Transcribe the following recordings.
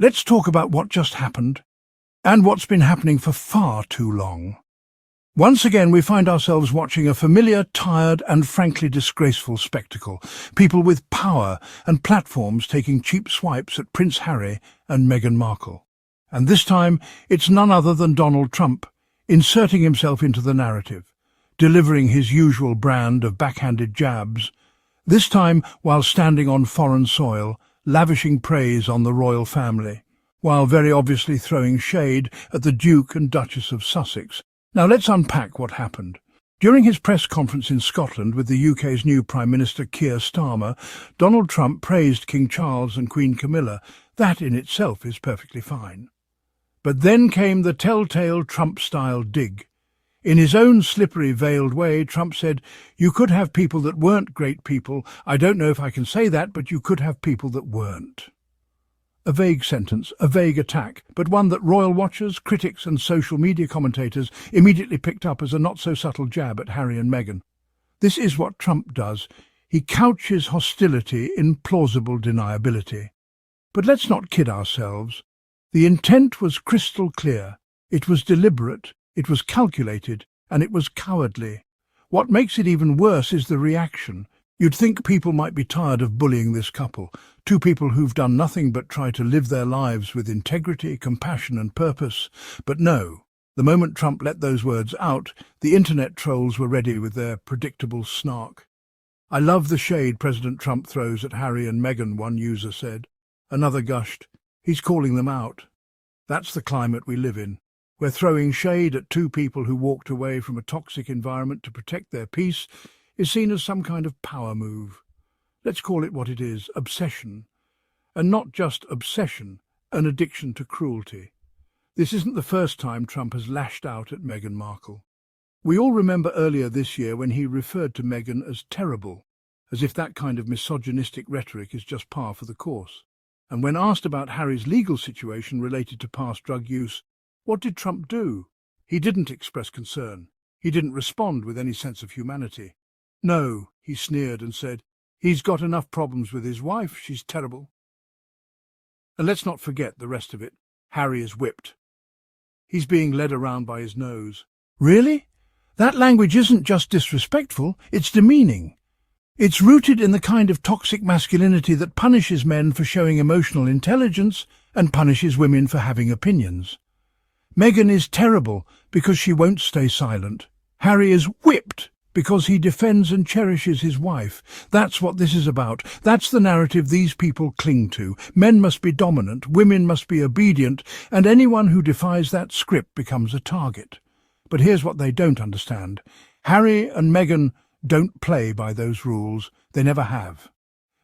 Let's talk about what just happened and what's been happening for far too long. Once again, we find ourselves watching a familiar, tired and frankly disgraceful spectacle. People with power and platforms taking cheap swipes at Prince Harry and Meghan Markle. And this time, it's none other than Donald Trump, inserting himself into the narrative, delivering his usual brand of backhanded jabs, this time while standing on foreign soil, lavishing praise on the royal family, while very obviously throwing shade at the Duke and Duchess of Sussex. Now let's unpack what happened. During his press conference in Scotland with the UK's new Prime Minister Keir Starmer, Donald Trump praised King Charles and Queen Camilla. That in itself is perfectly fine. But then came the telltale Trump-style dig. In his own slippery, veiled way, Trump said, "You could have people that weren't great people. I don't know if I can say that, but you could have people that weren't." A vague sentence, a vague attack, but one that royal watchers, critics and social media commentators immediately picked up as a not-so-subtle jab at Harry and Meghan. This is what Trump does. He couches hostility in plausible deniability. But let's not kid ourselves. The intent was crystal clear. It was deliberate, it was calculated, and it was cowardly. What makes it even worse is the reaction. You'd think people might be tired of bullying this couple, two people who've done nothing but try to live their lives with integrity, compassion and purpose. But no, the moment Trump let those words out, the internet trolls were ready with their predictable snark. "I love the shade President Trump throws at Harry and Meghan," one user said. Another gushed, "He's calling them out." That's the climate we live in. We're throwing shade at two people who walked away from a toxic environment to protect their peace is seen as some kind of power move. Let's call it what it is, obsession. And not just obsession, an addiction to cruelty. This isn't the first time Trump has lashed out at Meghan Markle. We all remember earlier this year when he referred to Meghan as terrible, as if that kind of misogynistic rhetoric is just par for the course. And when asked about Harry's legal situation related to past drug use, what did Trump do? He didn't express concern. He didn't respond with any sense of humanity. No, he sneered and said, "He's got enough problems with his wife, she's terrible." And let's not forget the rest of it. Harry is whipped. He's being led around by his nose. Really? That language isn't just disrespectful, it's demeaning. It's rooted in the kind of toxic masculinity that punishes men for showing emotional intelligence and punishes women for having opinions. Meghan is terrible because she won't stay silent. Harry is whipped because he defends and cherishes his wife. That's what this is about. That's the narrative these people cling to. Men must be dominant, women must be obedient, and anyone who defies that script becomes a target. But here's what they don't understand. Harry and Meghan don't play by those rules. They never have.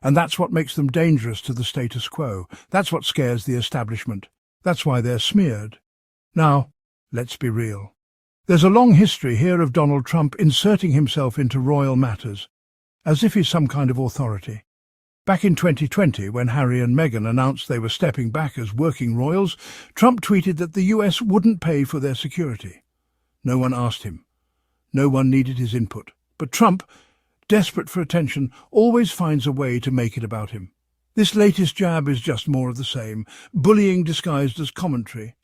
And that's what makes them dangerous to the status quo. That's what scares the establishment. That's why they're smeared. Now, let's be real. There's a long history here of Donald Trump inserting himself into royal matters, as if he's some kind of authority. Back in 2020, when Harry and Meghan announced they were stepping back as working royals, Trump tweeted that the US wouldn't pay for their security. No one asked him. No one needed his input. But Trump, desperate for attention, always finds a way to make it about him. This latest jab is just more of the same, bullying disguised as commentary.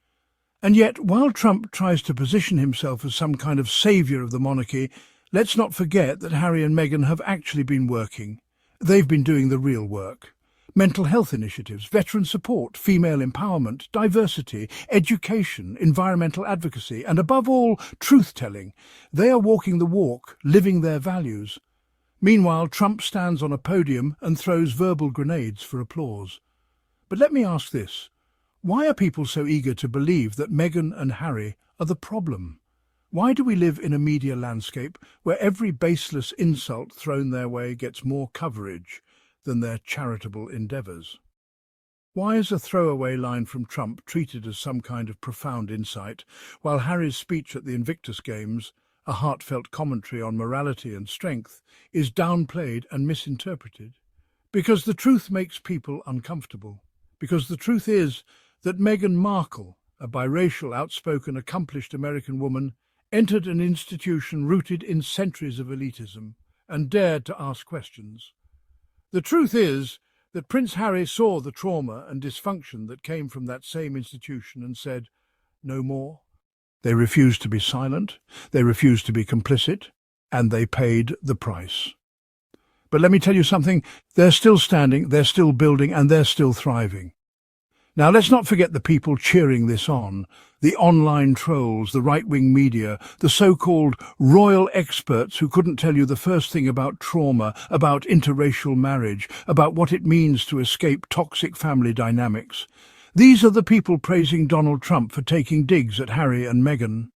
And yet, while Trump tries to position himself as some kind of saviour of the monarchy, let's not forget that Harry and Meghan have actually been working. They've been doing the real work. Mental health initiatives, veteran support, female empowerment, diversity, education, environmental advocacy, and above all, truth-telling. They are walking the walk, living their values. Meanwhile, Trump stands on a podium and throws verbal grenades for applause. But let me ask this. Why are people so eager to believe that Meghan and Harry are the problem? Why do we live in a media landscape where every baseless insult thrown their way gets more coverage than their charitable endeavours? Why is a throwaway line from Trump treated as some kind of profound insight, while Harry's speech at the Invictus Games, a heartfelt commentary on morality and strength, is downplayed and misinterpreted? Because the truth makes people uncomfortable. Because the truth is that Meghan Markle, a biracial, outspoken, accomplished American woman, entered an institution rooted in centuries of elitism and dared to ask questions. The truth is that Prince Harry saw the trauma and dysfunction that came from that same institution and said, "No more." They refused to be silent, they refused to be complicit, and they paid the price. But let me tell you something, they're still standing, they're still building, and they're still thriving. Now, let's not forget the people cheering this on, the online trolls, the right-wing media, the so-called royal experts who couldn't tell you the first thing about trauma, about interracial marriage, about what it means to escape toxic family dynamics. These are the people praising Donald Trump for taking digs at Harry and Meghan.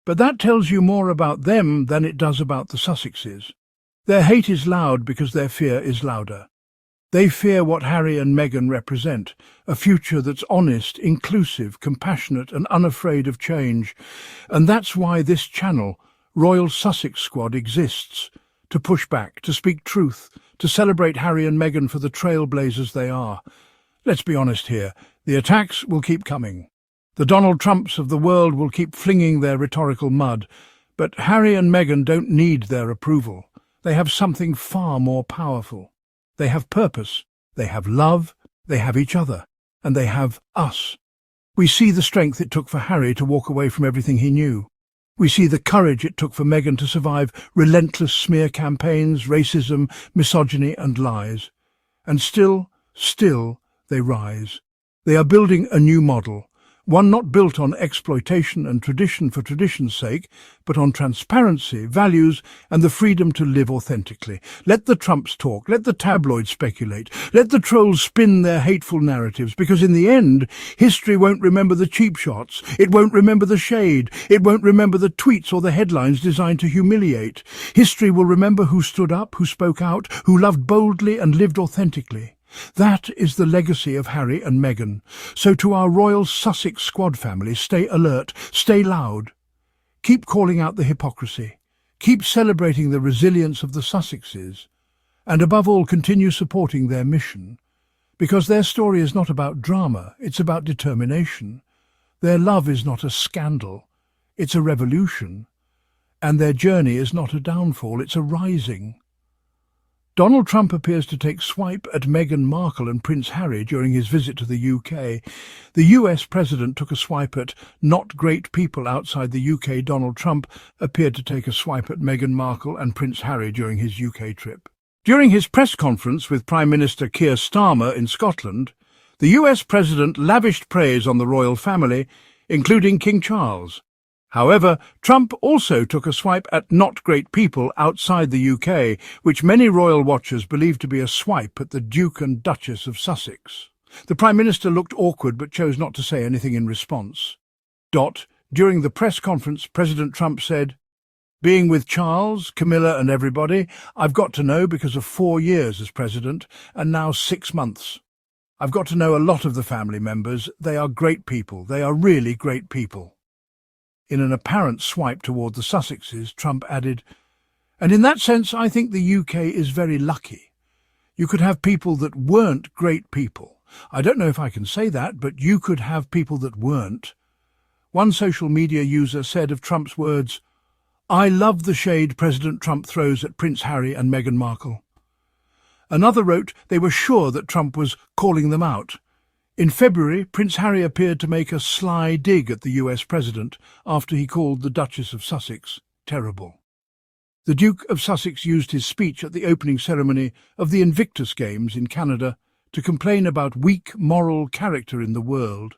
But that tells you more about them than it does about the Sussexes. Their hate is loud because their fear is louder. They fear what Harry and Meghan represent, a future that's honest, inclusive, compassionate and unafraid of change. And that's why this channel, Royal Sussex Squad, exists, to push back, to speak truth, to celebrate Harry and Meghan for the trailblazers they are. Let's be honest here, the attacks will keep coming. The Donald Trumps of the world will keep flinging their rhetorical mud, but Harry and Meghan don't need their approval. They have something far more powerful. They have purpose, they have love, they have each other, and they have us. We see the strength it took for Harry to walk away from everything he knew. We see the courage it took for Meghan to survive relentless smear campaigns, racism, misogyny and lies. And still they rise. They are building a new model, one not built on exploitation and tradition for tradition's sake, but on transparency, values, and the freedom to live authentically. Let the Trumps talk, let the tabloids speculate, let the trolls spin their hateful narratives, because in the end, history won't remember the cheap shots, it won't remember the shade, it won't remember the tweets or the headlines designed to humiliate. History will remember who stood up, who spoke out, who loved boldly and lived authentically. That is the legacy of Harry and Meghan. So to our Royal Sussex Squad family, stay alert, stay loud. Keep calling out the hypocrisy. Keep celebrating the resilience of the Sussexes. And above all, continue supporting their mission. Because their story is not about drama, it's about determination. Their love is not a scandal, it's a revolution. And their journey is not a downfall, it's a rising. Donald Trump appears to take swipe at Meghan Markle and Prince Harry during his visit to the UK. The US president took a swipe at not great people outside the UK. Donald Trump appeared to take a swipe at Meghan Markle and Prince Harry during his UK trip. During his press conference with Prime Minister Keir Starmer in Scotland, the US president lavished praise on the royal family, including King Charles. However, Trump also took a swipe at not great people outside the UK, which many royal watchers believe to be a swipe at the Duke and Duchess of Sussex. The Prime Minister looked awkward but chose not to say anything in response. During the press conference, President Trump said, "Being with Charles, Camilla and everybody, I've got to know because of 4 years as president and now 6 months. I've got to know a lot of the family members. They are great people. They are really great people." In an apparent swipe toward the Sussexes, Trump added, "And in that sense, I think the UK is very lucky. You could have people that weren't great people. I don't know if I can say that, but you could have people that weren't." One social media user said of Trump's words, "I love the shade President Trump throws at Prince Harry and Meghan Markle." Another wrote they were sure that Trump was calling them out. In February, Prince Harry appeared to make a sly dig at the US president after he called the Duchess of Sussex terrible. The Duke of Sussex used his speech at the opening ceremony of the Invictus Games in Canada to complain about weak moral character in the world.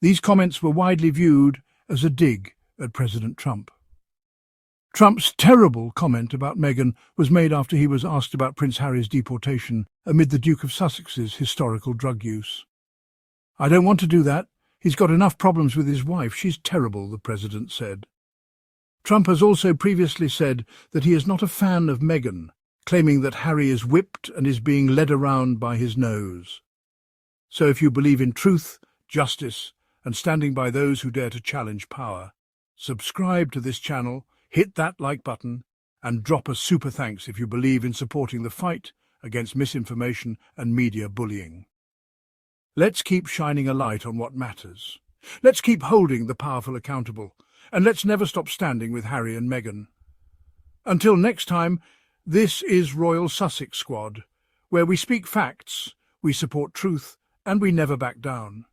These comments were widely viewed as a dig at President Trump. Trump's terrible comment about Meghan was made after he was asked about Prince Harry's deportation amid the Duke of Sussex's historical drug use. "I don't want to do that. He's got enough problems with his wife. She's terrible," the president said. Trump has also previously said that he is not a fan of Meghan, claiming that Harry is whipped and is being led around by his nose. So if you believe in truth, justice, and standing by those who dare to challenge power, subscribe to this channel, hit that like button, and drop a super thanks if you believe in supporting the fight against misinformation and media bullying. Let's keep shining a light on what matters. Let's keep holding the powerful accountable, and let's never stop standing with Harry and Meghan. Until next time, this is Royal Sussex Squad, where we speak facts, We support truth, and we never back down.